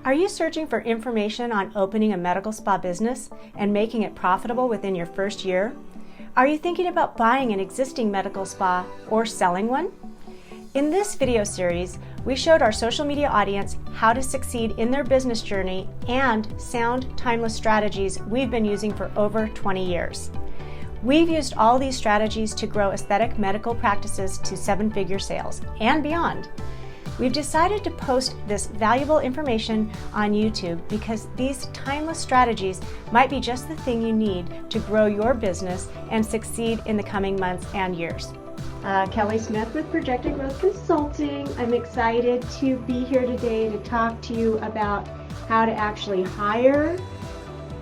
Are you searching for information on opening a medical spa business and making it profitable within your first year? Are you thinking about buying an existing medical spa or selling one? In this video series, we showed our social media audience how to succeed in their business journey and sound, timeless strategies we've been using for over 20 years. We've used all these strategies to grow aesthetic medical practices to seven-figure sales and beyond. We've decided to post this valuable information on YouTube because these timeless strategies might be just the thing you need to grow your business and succeed in the coming months and years. Kelly Smith with Projected Growth Consulting. I'm excited to be here today to talk to you about how to actually hire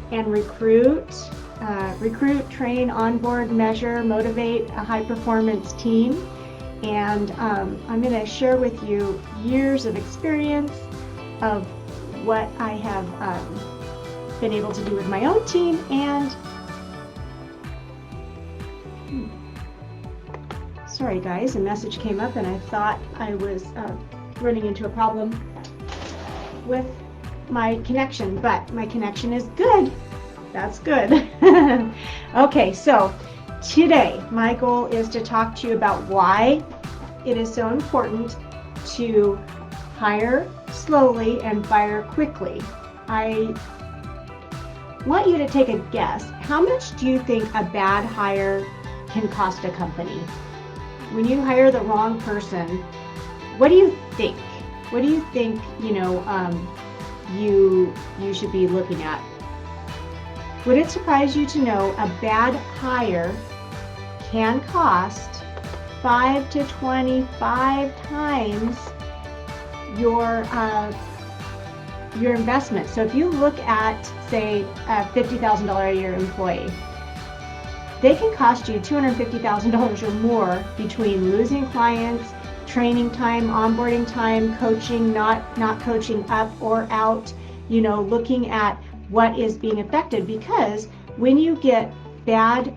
and recruit, train, onboard, measure, motivate a high-performance team. And I'm going to share with you years of experience of what I have been able to do with my own team. And sorry guys, a message came up and I thought I was running into a problem with my connection, but my connection is good. That's good. Okay, so today, my goal is to talk to you about why it is so important to hire slowly and fire quickly. I want you to take a guess. How much do you think a bad hire can cost a company? When you hire the wrong person, what do you think? What do you think, you should be looking at? Would it surprise you to know a bad hire can cost 5 to 25 times your investment? So if you look at, say, a $50,000 a year employee, they can cost you $250,000 or more between losing clients, training time, onboarding time, coaching, not coaching up or out, looking at what is being affected. Because when you get bad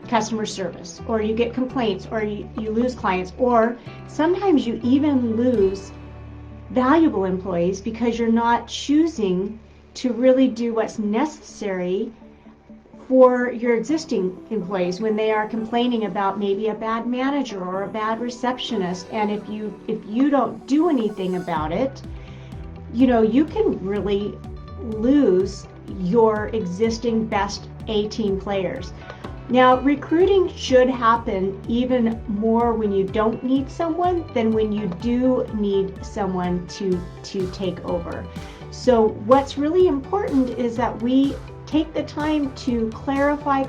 customer service, or you get complaints, or you lose clients, or sometimes you even lose valuable employees because you're not choosing to really do what's necessary for your existing employees when they are complaining about maybe a bad manager or a bad receptionist. And if you don't do anything about it, you can really lose your existing best A-team players. Now, recruiting should happen even more when you don't need someone than when you do need someone to take over. So what's really important is that we take the time to clarify,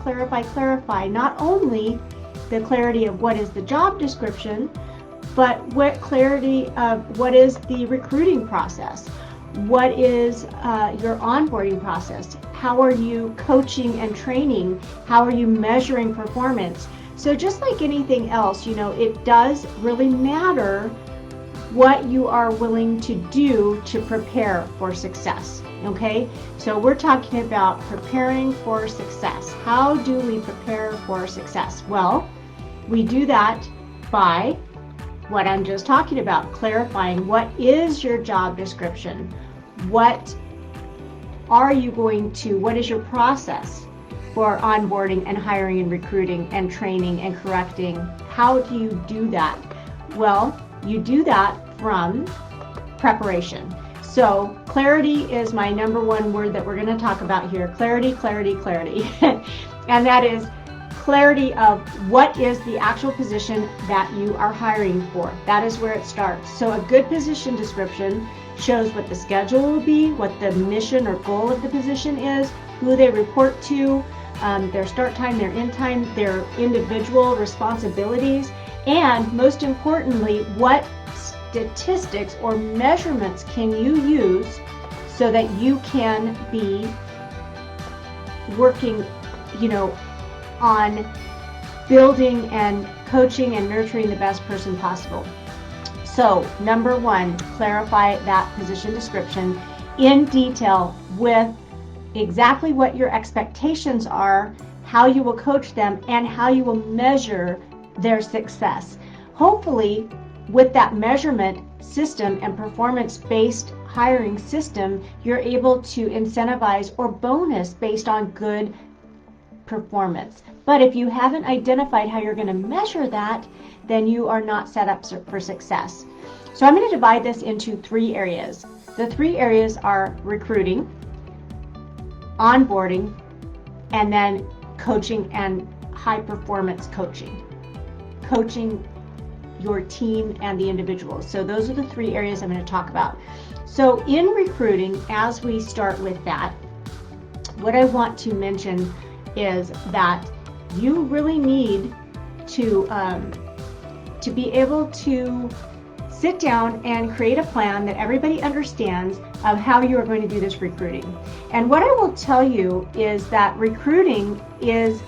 not only the clarity of what is the job description, but what clarity of what is the recruiting process. What is your onboarding process? How are you coaching and training? How are you measuring performance? So just like anything else, it does really matter what you are willing to do to prepare for success. Okay, so we're talking about preparing for success. How do we prepare for success? Well, we do that by what I'm just talking about, clarifying what is your job description. What is your process for onboarding and hiring and recruiting and training and correcting? How do you do that? Well, you do that from preparation. So clarity is my number one word that we're going to talk about here. Clarity. And that is clarity of what is the actual position that you are hiring for. That is where it starts. So a good position description shows what the schedule will be, what the mission or goal of the position is, who they report to, their start time, their end time, their individual responsibilities, and most importantly, what statistics or measurements can you use so that you can be working, on building and coaching and nurturing the best person possible. So, number one, clarify that position description in detail with exactly what your expectations are, how you will coach them, and how you will measure their success. Hopefully, with that measurement system and performance-based hiring system, you're able to incentivize or bonus based on good performance. But if you haven't identified how you're going to measure that, then you are not set up for success. So I'm going to divide this into 3 areas. The 3 areas are recruiting, onboarding, and then coaching and high performance coaching. Coaching your team and the individuals. So those are the 3 areas I'm going to talk about. So in recruiting, as we start with that, what I want to mention is that you really need to be able to sit down and create a plan that everybody understands of how you are going to do this recruiting. And what I will tell you is that recruiting is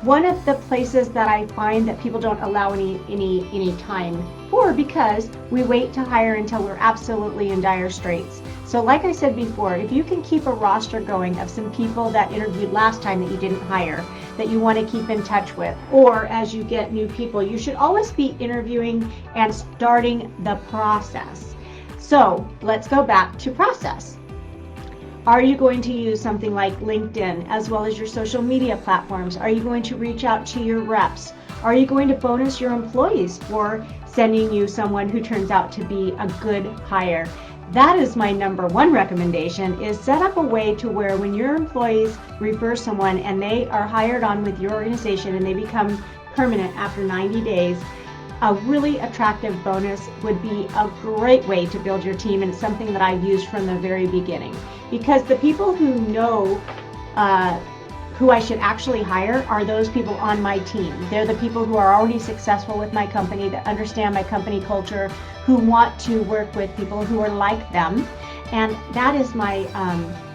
one of the places that I find that people don't allow any time for, because we wait to hire until we're absolutely in dire straits. So like I said before, if you can keep a roster going of some people that interviewed last time that you didn't hire, that you want to keep in touch with, or as you get new people, you should always be interviewing and starting the process. So let's go back to process. Are you going to use something like LinkedIn as well as your social media platforms? Are you going to reach out to your reps? Are you going to bonus your employees for sending you someone who turns out to be a good hire? That is my number 1 recommendation, is set up a way to where when your employees refer someone and they are hired on with your organization and they become permanent after 90 days, a really attractive bonus would be a great way to build your team, and it's something that I've used from the very beginning. Because the people who know who I should actually hire are those people on my team. They're the people who are already successful with my company, that understand my company culture, who want to work with people who are like them. And that is my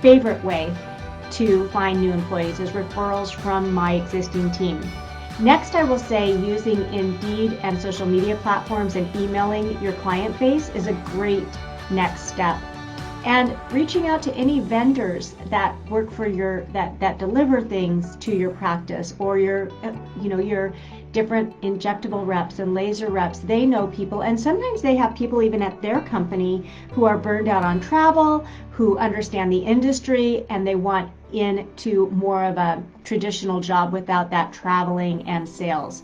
favorite way to find new employees, is referrals from my existing team. Next, I will say using Indeed and social media platforms and emailing your client base is a great next step. And reaching out to any vendors that work for your, that deliver things to your practice, or your different injectable reps and laser reps. They know people, and sometimes they have people even at their company who are burned out on travel, who understand the industry, and they want into more of a traditional job without that traveling and sales.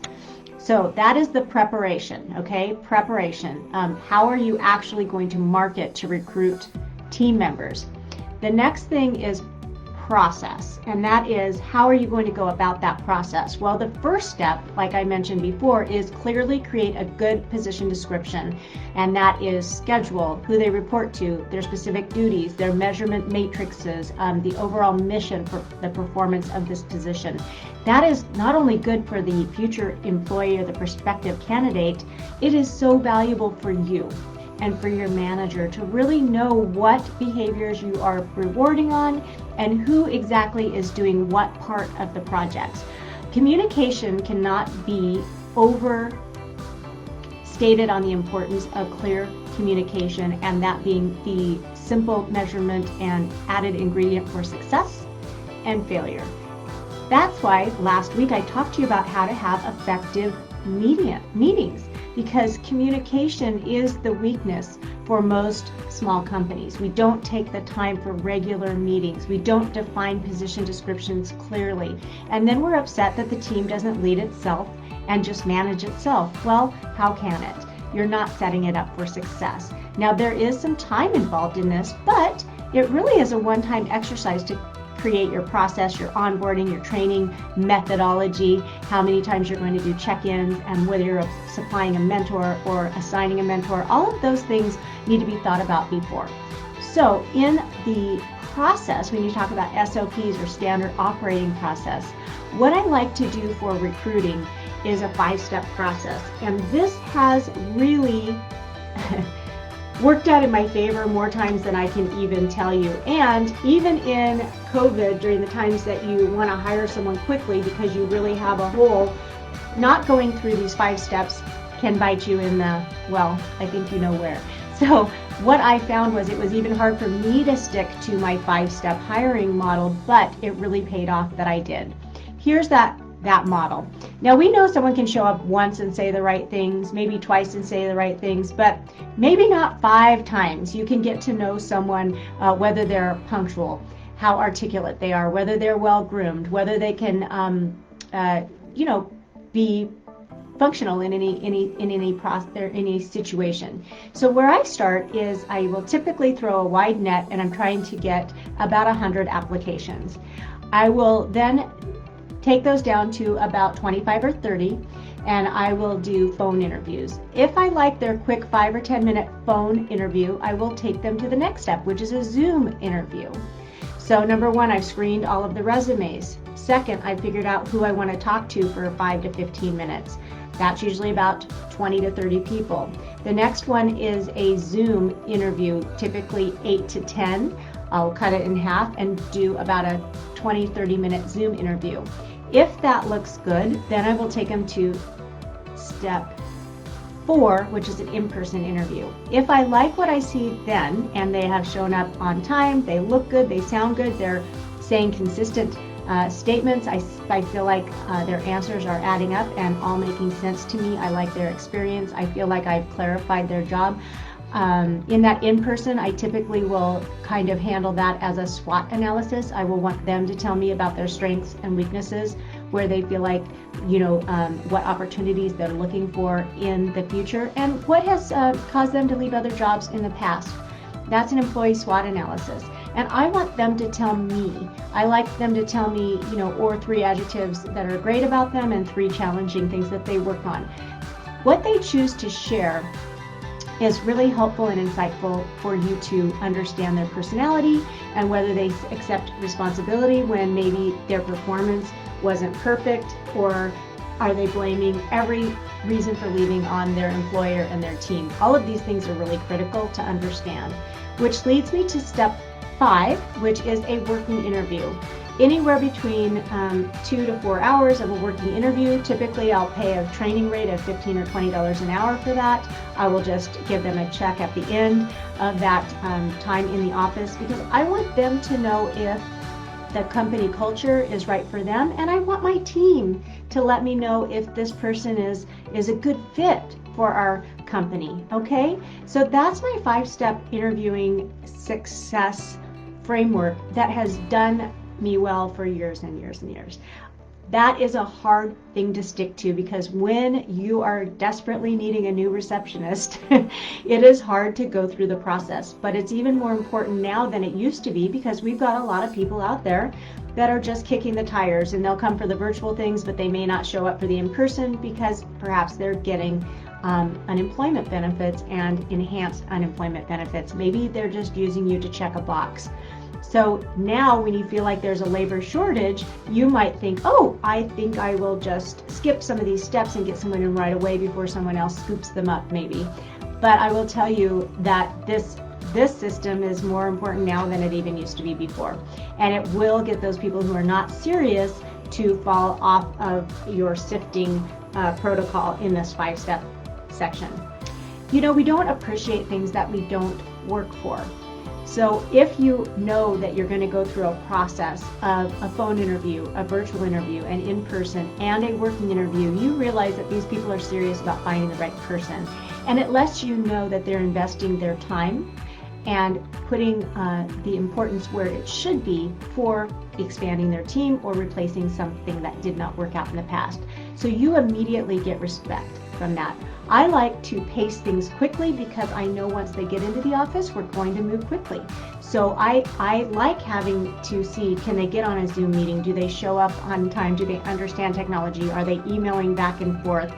So that is the preparation, okay? Preparation. How are you actually going to market to recruit team members? The next thing is process, and that is, how are you going to go about that process? Well, the first step, like I mentioned before, is clearly create a good position description, and that is schedule, who they report to, their specific duties, their measurement matrices, the overall mission for the performance of this position. That is not only good for the future employee or the prospective candidate, it is so valuable for you and for your manager to really know what behaviors you are rewarding on and who exactly is doing what part of the projects. Communication cannot be overstated on the importance of clear communication, and that being the simple measurement and added ingredient for success and failure. That's why last week I talked to you about how to have effective meetings, because communication is the weakness for most small companies. We don't take the time for regular meetings. We don't define position descriptions clearly. And then we're upset that the team doesn't lead itself and just manage itself. Well, how can it? You're not setting it up for success. Now, there is some time involved in this, but it really is a one-time exercise to create your process, your onboarding, your training methodology, how many times you're going to do check-ins, and whether you're supplying a mentor or assigning a mentor. All of those things need to be thought about before. So in the process, when you talk about SOPs or standard operating process, what I like to do for recruiting is a 5-step process. And this has really worked out in my favor more times than I can even tell you. And even in COVID, during the times that you want to hire someone quickly because you really have a hole, not going through these 5 steps can bite you in the, well, I think you know where. So what I found was it was even hard for me to stick to my 5-step hiring model, but it really paid off that I did. Here's that that model. Now we know someone can show up once and say the right things, maybe twice and say the right things, but maybe not 5 times. You can get to know someone, whether they're punctual, how articulate they are, whether they're well groomed, whether they can, be functional in any situation. So where I start is I will typically throw a wide net, and I'm trying to get about 100 applications. I will then take those down to about 25 or 30, and I will do phone interviews. If I like their quick 5 or 10 minute phone interview, I will take them to the next step, which is a Zoom interview. So number 1, I've screened all of the resumes. Second, I figured out who I want to talk to for 5 to 15 minutes. That's usually about 20 to 30 people. The next one is a Zoom interview, typically 8 to 10. I'll cut it in half and do about a 20-30 minute Zoom interview. If that looks good, then I will take them to step 4, which is an in-person interview. If I like what I see then, and they have shown up on time, they look good, they sound good, they're saying consistent statements, I feel like their answers are adding up and all making sense to me. I like their experience. I feel like I've clarified their job. In that in-person, I typically will kind of handle that as a SWOT analysis. I will want them to tell me about their strengths and weaknesses, where they feel like, what opportunities they're looking for in the future, and what has caused them to leave other jobs in the past. That's an employee SWOT analysis. And I want them to tell me. I like them to tell me, or 3 adjectives that are great about them and 3 challenging things that they work on. What they choose to share is really helpful and insightful for you to understand their personality and whether they accept responsibility when maybe their performance wasn't perfect, or are they blaming every reason for leaving on their employer and their team. All of these things are really critical to understand, which leads me to step 5, which is a working interview. Anywhere between 2 to 4 hours of a working interview. Typically, I'll pay a training rate of $15 or $20 an hour for that. I will just give them a check at the end of that time in the office, because I want them to know if the company culture is right for them, and I want my team to let me know if this person is a good fit for our company. Okay, so that's my 5-step interviewing success framework that has done me well for years and years and years. That is a hard thing to stick to, because when you are desperately needing a new receptionist, it is hard to go through the process. But it's even more important now than it used to be, because we've got a lot of people out there that are just kicking the tires, and they'll come for the virtual things, but they may not show up for the in-person because perhaps they're getting unemployment benefits and enhanced unemployment benefits. Maybe they're just using you to check a box. So now when you feel like there's a labor shortage, you might think, oh, I think I will just skip some of these steps and get someone in right away before someone else scoops them up maybe. But I will tell you that this system is more important now than it even used to be before. And it will get those people who are not serious to fall off of your sifting protocol in this 5-step section. We don't appreciate things that we don't work for. So if you know that you're going to go through a process of a phone interview, a virtual interview, an in-person, and a working interview, you realize that these people are serious about finding the right person. And it lets you know that they're investing their time and putting the importance where it should be for expanding their team or replacing something that did not work out in the past. So you immediately get respect from that. I like to pace things quickly, because I know once they get into the office, we're going to move quickly. So I like having to see, can they get on a Zoom meeting? Do they show up on time? Do they understand technology? Are they emailing back and forth?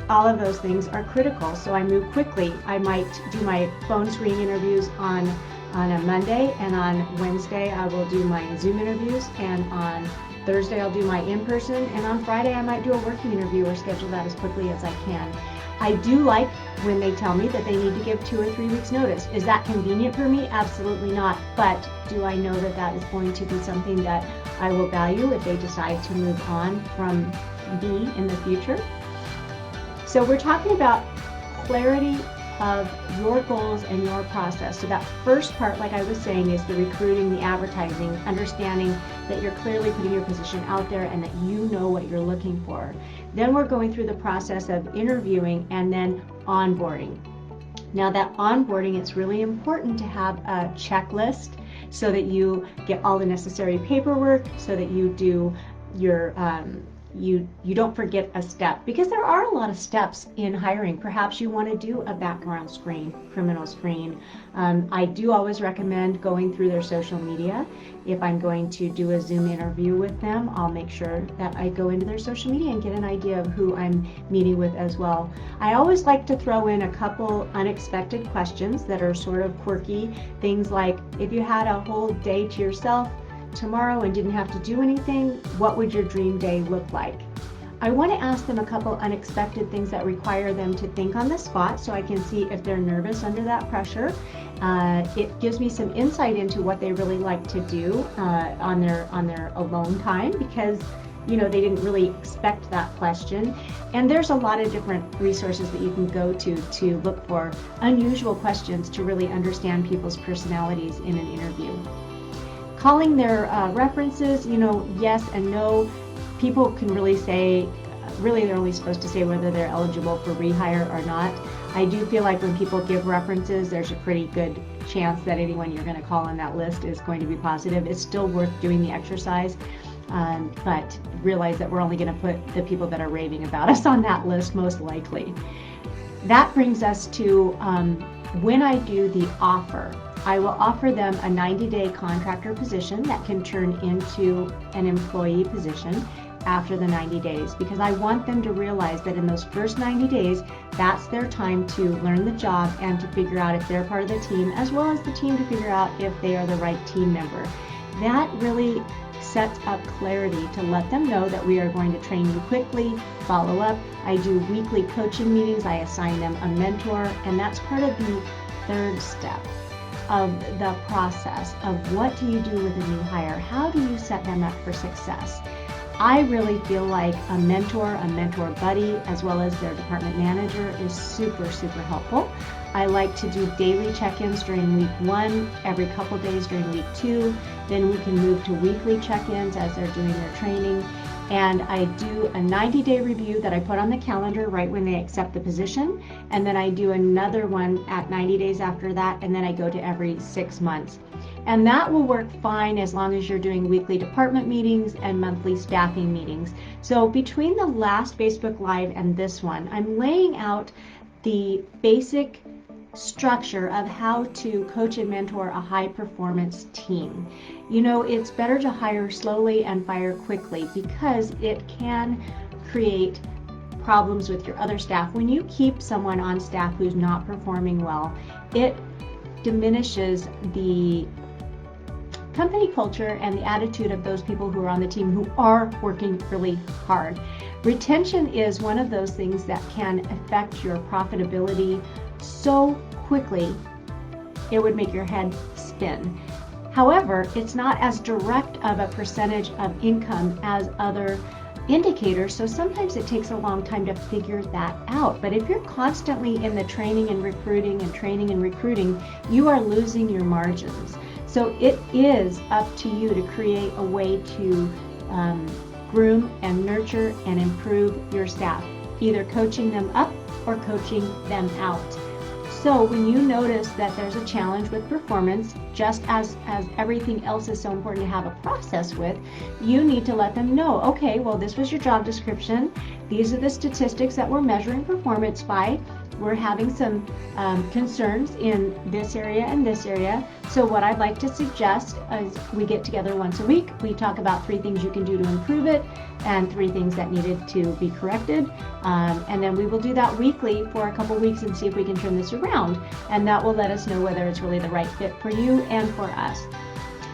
All of those things are critical, so I move quickly. I might do my phone screen interviews on a Monday, and on Wednesday I will do my Zoom interviews, and on Thursday I'll do my in-person, and on Friday I might do a working interview or schedule that as quickly as I can. I do like when they tell me that they need to give 2 or 3 weeks notice. Is that convenient for me? Absolutely not. But do I know that that is going to be something that I will value if they decide to move on from me in the future? So we're talking about clarity, of your goals and your process. So that first part, like I was saying, is the recruiting, the advertising, understanding that you're clearly putting your position out there and that you know what you're looking for. Then we're going through the process of interviewing and then onboarding. Now that onboarding, it's really important to have a checklist so that you get all the necessary paperwork, so that you do your you don't forget a step, because there are a lot of steps in hiring. Perhaps you want to do a background screen, criminal screen. I do always recommend going through their social media. If I'm going to do a Zoom interview with them, I'll make sure that I go into their social media and get an idea of who I'm meeting with as well. I always like to throw in a couple unexpected questions that are sort of quirky. Things like, if you had a whole day to yourself tomorrow and didn't have to do anything, what would your dream day look like? I want to ask them a couple unexpected things that require them to think on the spot, so I can see if they're nervous under that pressure. It gives me some insight into what they really like to do on their alone time, because they didn't really expect that question. And there's a lot of different resources that you can go to look for unusual questions to really understand people's personalities in an interview. Calling their references, yes and no. People can really say, they're only supposed to say whether they're eligible for rehire or not. I do feel like when people give references, there's a pretty good chance that anyone you're going to call on that list is going to be positive. It's still worth doing the exercise, but realize that we're only going to put the people that are raving about us on that list, most likely. That brings us to when I do the offer. I will offer them a 90-day contractor position that can turn into an employee position after the 90 days, because I want them to realize that in those first 90 days, that's their time to learn the job and to figure out if they're part of the team, as well as the team to figure out if they are the right team member. That really sets up clarity to let them know that we are going to train you quickly, follow up. I do weekly coaching meetings. I assign them a mentor, and that's part of the third step of the process of what do you do with a new hire? How do you set them up for success? I really feel like a mentor buddy, as well as their department manager is super, super helpful. I like to do daily check-ins during week 1, every couple days during week 2. Then we can move to weekly check-ins as they're doing their training. And I do a 90-day review that I put on the calendar right when they accept the position. And then I do another one at 90 days after that. And then I go to every 6 months. And that will work fine as long as you're doing weekly department meetings and monthly staffing meetings. So between the last Facebook Live and this one, I'm laying out the basic structure of how to coach and mentor a high performance team. It's better to hire slowly and fire quickly, because it can create problems with your other staff. When you keep someone on staff who's not performing well, it diminishes the company culture and the attitude of those people who are on the team who are working really hard. Retention is one of those things that can affect your profitability so quickly, it would make your head spin. However, it's not as direct of a percentage of income as other indicators, so sometimes it takes a long time to figure that out. But if you're constantly in the training and recruiting and training and recruiting, you are losing your margins. So it is up to you to create a way to groom and nurture and improve your staff, either coaching them up or coaching them out. So when you notice that there's a challenge with performance, just as everything else is so important to have a process with, you need to let them know, okay, well, this was your job description. These are the statistics that we're measuring performance by. We're having some concerns in this area and this area. So what I'd like to suggest is we get together once a week. We talk about 3 things you can do to improve it and 3 things that needed to be corrected. And then we will do that weekly for a couple weeks and see if we can turn this around. And that will let us know whether it's really the right fit for you and for us.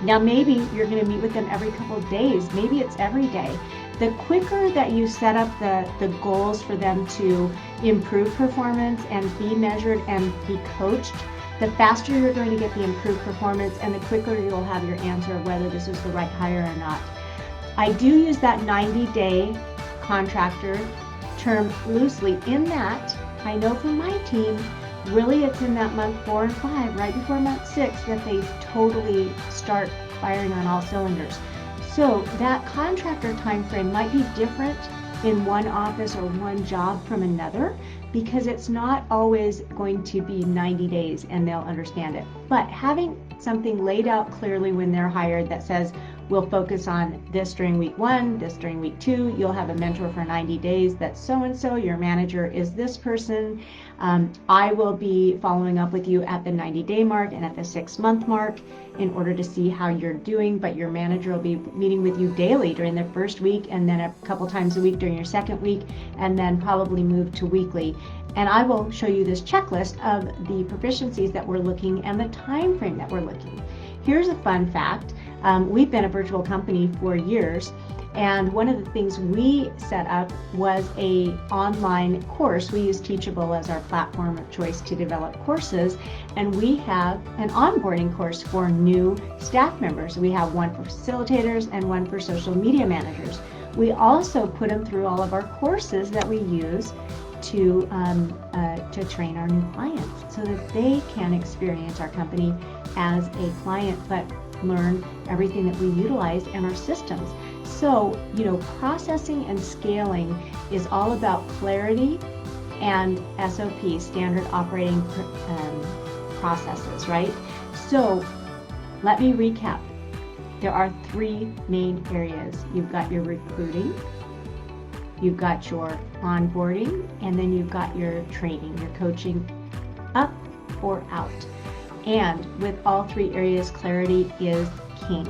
Now, maybe you're going to meet with them every couple of days. Maybe it's every day. The quicker that you set up the goals for them to improve performance and be measured and be coached, the faster you're going to get the improved performance, and the quicker you'll have your answer of whether this is the right hire or not. I do use that 90-day contractor term loosely in that I know from my team Really, it's in that month 4 and 5, right before month 6, that they totally start firing on all cylinders. So that contractor time frame might be different in one office or one job from another, because it's not always going to be 90 days and they'll understand it. But having something laid out clearly when they're hired that says, we'll focus on this during week 1, this during week 2, you'll have a mentor for 90 days that's so-and-so, your manager is this person, I will be following up with you at the 90-day mark and at the 6-month mark in order to see how you're doing, but your manager will be meeting with you daily during the first week, and then a couple times a week during your second week, and then probably move to weekly. And I will show you this checklist of the proficiencies that we're looking and the time frame that we're looking. Here's a fun fact. We've been a virtual company for years, and one of the things we set up was a online course. We use Teachable as our platform of choice to develop courses, and we have an onboarding course for new staff members. We have one for facilitators and one for social media managers. We also put them through all of our courses that we use to train our new clients so that they can experience our company as a client, but learn everything that we utilize in our systems. So, processing and scaling is all about clarity and SOP, standard operating processes, right? So let me recap. There are 3 main areas. You've got your recruiting, you've got your onboarding, and then you've got your training, your coaching, up or out. And with all 3 areas, clarity is king.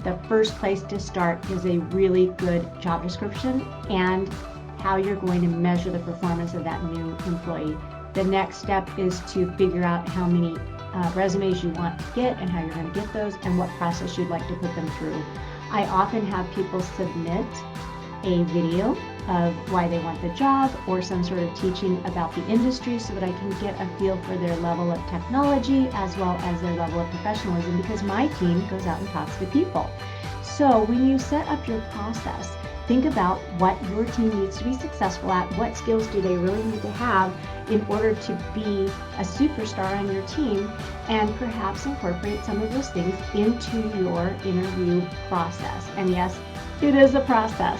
The first place to start is a really good job description and how you're going to measure the performance of that new employee. The next step is to figure out how many resumes you want to get and how you're going to get those and what process you'd like to put them through. I often have people submit a video of why they want the job or some sort of teaching about the industry so that I can get a feel for their level of technology as well as their level of professionalism, because my team goes out and talks to people. So when you set up your process, think about what your team needs to be successful at, what skills do they really need to have in order to be a superstar on your team, and perhaps incorporate some of those things into your interview process. And yes, it is a process.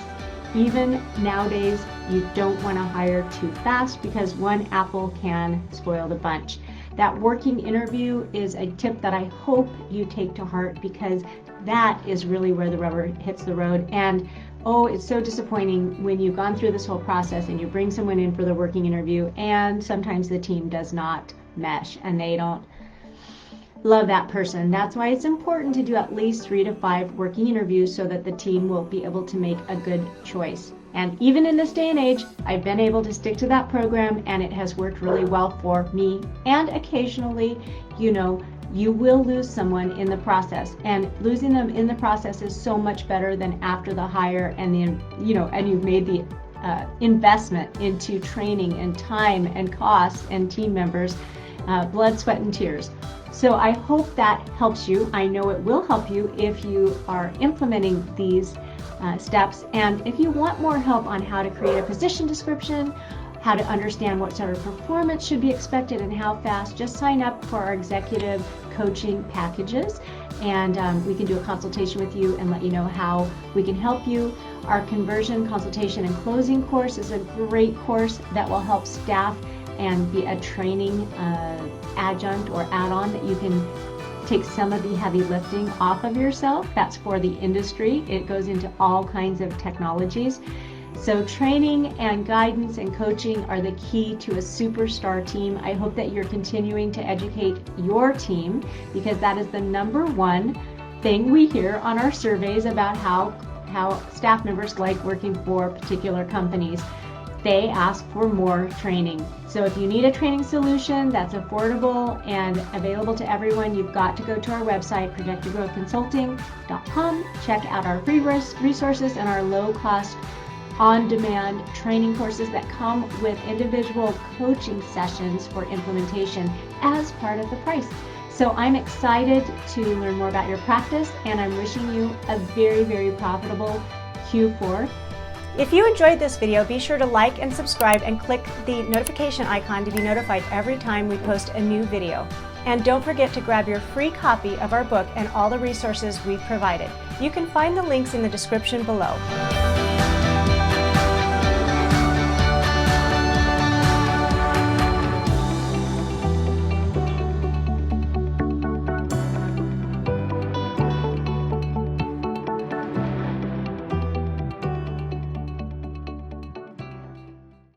Even nowadays, you don't want to hire too fast because one apple can spoil the bunch. That working interview is a tip that I hope you take to heart, because that is really where the rubber hits the road. And oh, it's so disappointing when you've gone through this whole process and you bring someone in for the working interview and sometimes the team does not mesh and they don't love that person. That's why it's important to do at least 3 to 5 working interviews so that the team will be able to make a good choice. And even in this day and age, I've been able to stick to that program and it has worked really well for me. And occasionally, you will lose someone in the process, and losing them in the process is so much better than after the hire and and you've made the investment into training and time and cost and team members, blood, sweat, and tears. So I hope that helps you. I know it will help you if you are implementing these steps. And if you want more help on how to create a position description, how to understand what sort of performance should be expected and how fast, just sign up for our executive coaching packages, and we can do a consultation with you and let you know how we can help you. Our conversion, consultation, and closing course is a great course that will help staff and be a training adjunct or add-on that you can take some of the heavy lifting off of yourself. That's for the industry. It goes into all kinds of technologies. So training and guidance and coaching are the key to a superstar team. I hope that you're continuing to educate your team, because that is the number one thing we hear on our surveys about how staff members like working for particular companies. They ask for more training. So if you need a training solution that's affordable and available to everyone, you've got to go to our website, projectedgrowthconsulting.com. Check out our free resources and our low-cost on-demand training courses that come with individual coaching sessions for implementation as part of the price. So I'm excited to learn more about your practice, and I'm wishing you a very, very profitable Q4. If you enjoyed this video, be sure to like and subscribe and click the notification icon to be notified every time we post a new video. And don't forget to grab your free copy of our book and all the resources we've provided. You can find the links in the description below.